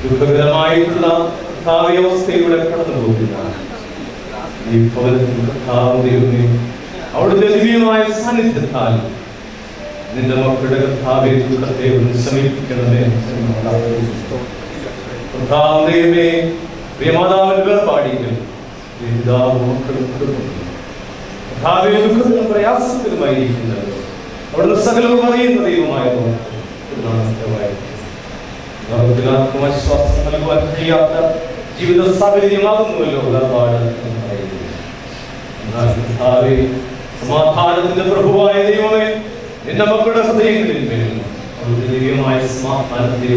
ദുഃഖകരമായിട്ടുള്ള ഭാവ്യവസ്ഥയിലൂടെ കടന്നു പോകുന്ന ഈ ഭവനത്തിൽ അവിടുത്തെ ദിവ്യമായ സാന്നിധ്യത്താൽ നിന്റെ മക്കളുടെ കർത്താവെ ദുഃഖത്തെ ഒന്ന് ശമിപ്പിക്കണമേ. കർത്താവേ, പ്രിയമാതാവിന്റെ വേർപാടിയിൽ ദുഃഖത്തിലും പ്രയാസത്തിലുമായിരിക്കുന്നത് അവിടുന്ന് സകലവും അറിയുന്ന ദൈവമായതോ ആത്മവിശ്വാസം നൽകുവാൻ കഴിയാത്ത ജീവിത സാഹചര്യമാകുന്നുവല്ലോ വേർപാട് എന്ന് പറയുന്നത്. സമാധാനത്തിന്റെ പ്രഭുവായ ദൈവമേ, നിന്റെ മക്കളുടെ ഹൃദയങ്ങളിൽ മേലും അവിടുത്തെ ദൈവമായ സമാധാനത്തെ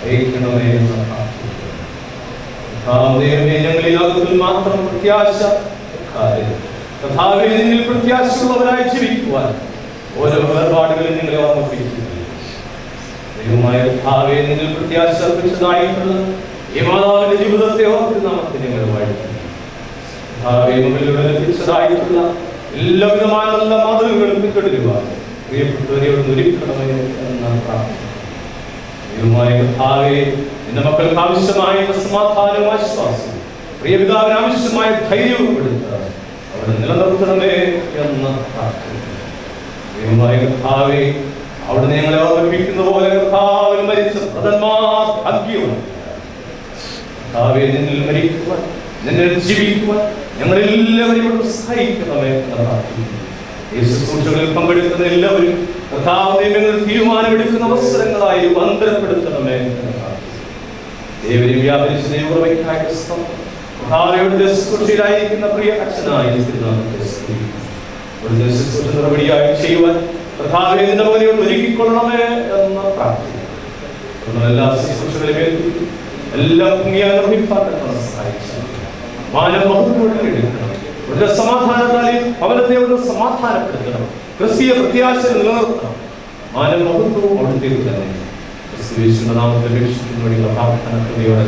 അയക്കണമേ എന്ന് ഞങ്ങളിൽ മാത്രം പ്രത്യാശ നിന്നിൽ പ്രത്യാശയുള്ളവരായി ജീവിക്കുവാൻ ഓരോ വേർപാടുകളും നിങ്ങളെ ഓർമ്മിപ്പിക്കുന്നു. ദൈവമായ ഭാവേ, നിന്നിൽ പ്രത്യാശ അർപ്പിച്ചതായിട്ടുള്ള ഈ മാതാവിന്റെ ജീവിതത്തെ ഓർത്ത് നാമത്തെ ഞങ്ങൾ വാഴ്ത്തുന്നു. ഭാവേ, മുകളിലൂടെ ലഭിച്ചതായിട്ടുള്ള എല്ലാവിധമായ നല്ല മാതൃകകളും പിന്തുടരുവാൻ പ്രിയപ്പെട്ടവരെയോട് ഒരുക്കണമേ എന്ന് പ്രാർത്ഥിക്കുന്നു. ദൈവമായ ഭാവേ, നിന്റെ മക്കൾക്ക് ആവശ്യമായ സമാധാനവും ആശ്വാസവും പ്രിയപിതാവിന് ആവശ്യമായ ധൈര്യവും കൊടുത്ത് അവിടെ നിലനിർത്തണമേ എന്ന് പ്രാർത്ഥിക്കുന്നു. ദൈവമായ ഭാവേ, അവിടെ ഞങ്ങളെ ഓർമ്മിപ്പിക്കുന്ന പോലെ കർത്താവിൽ മരിച്ച പ്രഥന്മാർ ഭാഗ്യമാണ്. കർത്താവേ, നിന്നിൽ മരിക്കുവാൻ നിന്നിൽ ജീവിക്കുവാൻ ഞങ്ങളെല്ലാവരെയും സഹായിക്കണമേ എന്ന് പ്രാർത്ഥിക്കുന്നു. ഈ ശുശ്രൂഷകളിൽ പങ്കെടുക്കുന്ന എല്ലാവരും കർത്താവിനെ തീരുമാനമെടുക്കുന്ന അവസരങ്ങളായി രൂപാന്തരപ്പെടുത്തണമേ എന്ന് പ്രാർത്ഥിക്കുന്നു. ദൈവം വ്യാപരിച്ച ദൈവകൃപയ്ക്കായി ശുശ്രൂഷയിലായിരിക്കുന്ന പ്രിയ അച്ഛനായി ശുശ്രൂഷ നടപടിയായി ചെയ്യുവാൻ കർത്താവേ നിന്റെ മകനെയോട് ഒരുക്കിക്കൊള്ളണമേ എന്ന് പ്രാർത്ഥിക്കുന്നു. എല്ലാ ശുശ്രൂഷകളെയും എല്ലാം നിർമ്മിപ്പാൻ സഹായിച്ചു. മാനവഹത്തോടെ എടുക്കണം. ഒരു സമാധാനത്താലും ഭവനത്തെ ഒന്ന് സമാധാനപ്പെടുത്തണം. ക്രിസ്തീയ പ്രത്യാശ നിലനിർത്തണം. മാനവഹത്വവും അവിടുത്തേക്ക് തന്നെ ക്രിസ്തുവിന്റെ നാമത്തിൽ രക്ഷിക്കുന്നതിനുള്ള പ്രാർത്ഥന കൃപയോടെ